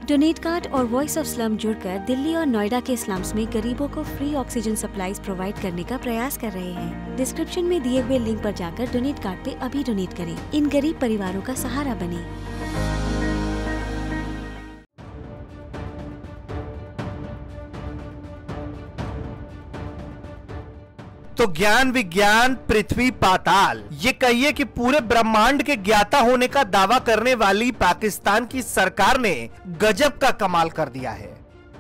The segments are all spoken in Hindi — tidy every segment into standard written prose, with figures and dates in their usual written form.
डोनेट कार्ड और वॉइस ऑफ स्लम जुड़कर दिल्ली और नोएडा के स्लम्स में गरीबों को फ्री ऑक्सीजन सप्लाईज प्रोवाइड करने का प्रयास कर रहे हैं। डिस्क्रिप्शन में दिए हुए लिंक पर जाकर डोनेट कार्ड पे अभी डोनेट करें। इन गरीब परिवारों का सहारा बने। तो ज्ञान विज्ञान पृथ्वी पाताल, ये कहिए कि पूरे ब्रह्मांड के ज्ञाता होने का दावा करने वाली पाकिस्तान की सरकार ने गजब का कमाल कर दिया है।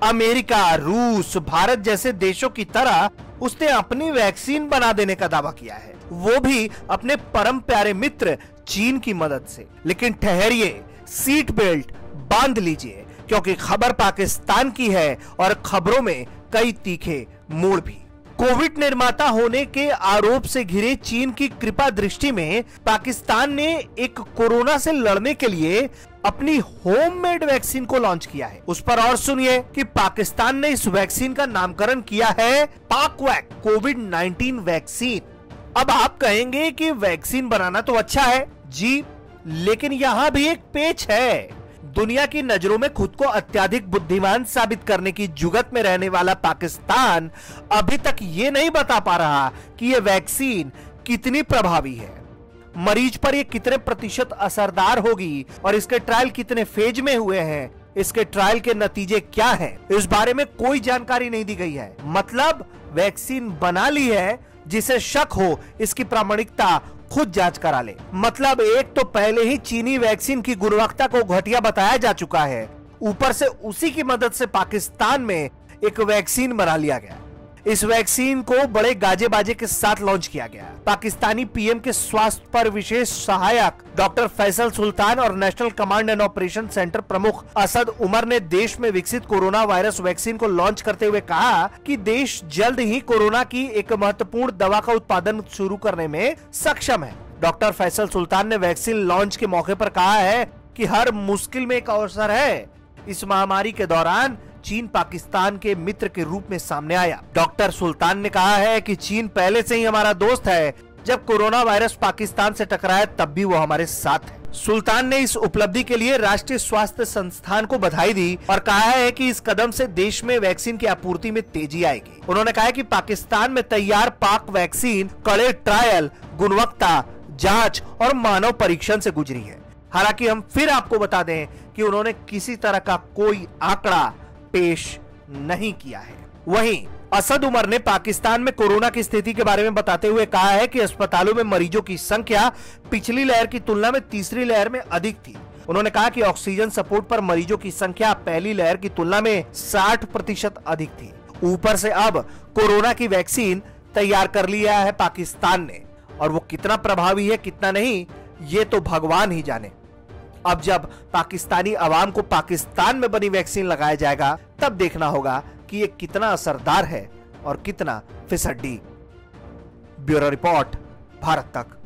अमेरिका, रूस, भारत जैसे देशों की तरह उसने अपनी वैक्सीन बना देने का दावा किया है, वो भी अपने परम प्यारे मित्र चीन की मदद से। लेकिन ठहरिए, सीट बेल्ट बांध लीजिए, क्योंकि खबर पाकिस्तान की है और खबरों में कई तीखे मोड़ भी। कोविड निर्माता होने के आरोप से घिरे चीन की कृपा दृष्टि में पाकिस्तान ने एक कोरोना से लड़ने के लिए अपनी होममेड वैक्सीन को लॉन्च किया है। उस पर और सुनिए कि पाकिस्तान ने इस वैक्सीन का नामकरण किया है पाकवैक कोविड-19 वैक्सीन। अब आप कहेंगे कि वैक्सीन बनाना तो अच्छा है जी, लेकिन यहां भी एक पेच है। दुनिया की नजरों में खुद को अत्यधिक बुद्धिमान साबित करने की जुगत में रहने वाला पाकिस्तान अभी तक ये नहीं बता पा रहा कि ये वैक्सीन कितनी प्रभावी है, मरीज पर ये कितने प्रतिशत असरदार होगी और इसके ट्रायल कितने फेज में हुए हैं, इसके ट्रायल के नतीजे क्या हैं, इस बारे में कोई जानकारी नहीं दी गई है। मतलब वैक्सीन बना ली है, जिसे शक हो इसकी प्रामाणिकता खुद जांच करा ले। मतलब एक तो पहले ही चीनी वैक्सीन की गुणवत्ता को घटिया बताया जा चुका है, ऊपर से उसी की मदद से पाकिस्तान में एक वैक्सीन बना लिया गया। इस वैक्सीन को बड़े गाजे बाजे के साथ लॉन्च किया गया। पाकिस्तानी पीएम के स्वास्थ्य पर विशेष सहायक डॉक्टर फैसल सुल्तान और national command and operation centre प्रमुख असद उमर ने देश में विकसित कोरोना वायरस वैक्सीन को लॉन्च करते हुए कहा कि देश जल्द ही कोरोना की एक महत्वपूर्ण दवा का उत्पादन शुरू करने में सक्षम है। डॉक्टर फैसल सुल्तान ने वैक्सीन लॉन्च के मौके पर कहा है कि हर मुश्किल में एक अवसर है। इस महामारी के दौरान चीन पाकिस्तान के मित्र के रूप में सामने आया। डॉक्टर सुल्तान ने कहा है कि चीन पहले से ही हमारा दोस्त है, जब कोरोना वायरस पाकिस्तान से टकराया तब भी वो हमारे साथ है। सुल्तान ने इस उपलब्धि के लिए राष्ट्रीय स्वास्थ्य संस्थान को बधाई दी और कहा है कि इस कदम से देश में वैक्सीन की आपूर्ति में तेजी आएगी। उन्होंने कहा कि पाकिस्तान में तैयार पाक वैक्सीन कड़े ट्रायल, गुणवत्ता जांच और मानव परीक्षण से गुजरी है। हालांकि हम फिर आपको बता दें कि उन्होंने किसी तरह का कोई आंकड़ा पेश नहीं किया है। वहीं असद उमर ने पाकिस्तान में कोरोना की स्थिति के बारे में बताते हुए कहा है कि अस्पतालों में मरीजों की संख्या पिछली लहर की तुलना में तीसरी लहर में अधिक थी। उन्होंने कहा कि ऑक्सीजन सपोर्ट पर मरीजों की संख्या पहली लहर की तुलना में 60% अधिक थी। ऊपर से अब कोरोना की वैक्सीन तैयार कर लिया है पाकिस्तान ने, और वो कितना प्रभावी है कितना नहीं ये तो भगवान ही जाने। अब जब पाकिस्तानी अवाम को पाकिस्तान में बनी वैक्सीन लगाया जाएगा तब देखना होगा कि ये कितना असरदार है और कितना फिसड्डी। ब्यूरो रिपोर्ट, भारत तक।